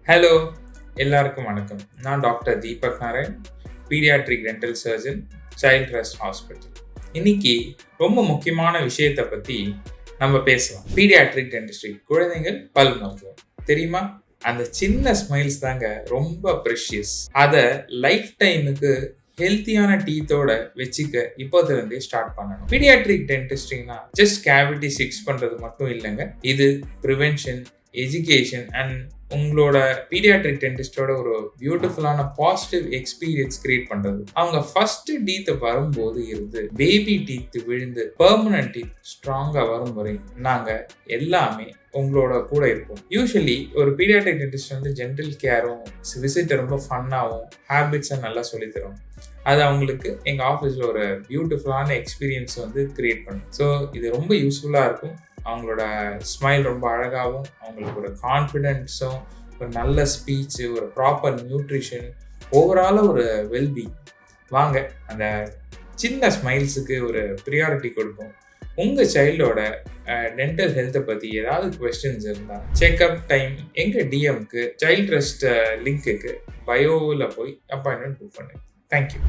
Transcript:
Hello, எல்லாருக்கும் வணக்கம். நான் doctor Deepak Narayan, paediatric dental surgeon, child trust hospital. இன்னைக்கு ரொம்ப முக்கியமான விஷயத்தை பற்றி நம்ம பேசலாம். பீடியாட்ரிக் டென்டிஸ்ட்ரி, குழந்தைகள் பல் மருத்துவம். தெரியுமா? அந்த சின்ன ஸ்மைல்ஸ் தாங்க ரொம்ப ப்ரெஷியஸ். அதை லைஃப் டைமுக்கு ஹெல்த்தியான டீத்தோட வச்சுக்க இப்போதிலிருந்தே ஸ்டார்ட் பண்ணணும். பீடியாட்ரிக் டென்டிஸ்ட்ரினா ஜஸ்ட் கேவிட்டி ஃபிக்ஸ் பண்றது மட்டும் இல்லைங்க. இது ப்ரிவென்ஷன், எஜுகேஷன் அண்ட் உங்களோட பீடியாட்ரிக் டென்டிஸ்டோட ஒரு பியூட்டிஃபுல்லான பாசிட்டிவ் எக்ஸ்பீரியன்ஸ் கிரியேட் பண்றது. அவங்க ஃபர்ஸ்ட் டீத் வரும்போது இருந்து பேபி டீத் விழுந்து பெர்மனன்ட் டீத் ஸ்ட்ராங்கா வரும் வரை நாங்க எல்லாமே உங்களோட கூட இருக்கும். யூஸ்வலி ஒரு பீடியாட்ரிக் டென்டிஸ்ட் வந்து ஜென்டல் கேரும் விசிட் ரொம்ப ஃபன்னாகவும் ஹேபிட்ஸை நல்லா சொல்லித்தரும். அது அவங்களுக்கு எங்கள் ஆஃபீஸில் ஒரு பியூட்டிஃபுல்லான எக்ஸ்பீரியன்ஸ் வந்து கிரியேட் பண்ணும். ஸோ இது ரொம்ப யூஸ்ஃபுல்லாக இருக்கும். அவங்களோட ஸ்மைல் ரொம்ப அழகாகவும், அவங்களுக்கு ஒரு கான்ஃபிடென்ஸும், ஒரு நல்ல ஸ்பீச்சு, ஒரு ப்ராப்பர் நியூட்ரிஷன், ஓவராலாக ஒரு வெல்பீயிங். வாங்க அந்த சின்ன ஸ்மைல்ஸுக்கு ஒரு ப்ரியாரிட்டி கொடுப்போம். உங்கள் சைல்டோட டென்டல் ஹெல்த்தை பற்றி ஏதாவது கொஸ்டின்ஸ் இருந்தால் செக்அப் டைம் எங்கள் டிஎம்க்கு சைல்ட் ட்ரஸ்ட் லிங்க்குக்கு பயோவில் போய் அப்பாயின்மெண்ட் புக் பண்ணுங்க. தேங்க்யூ.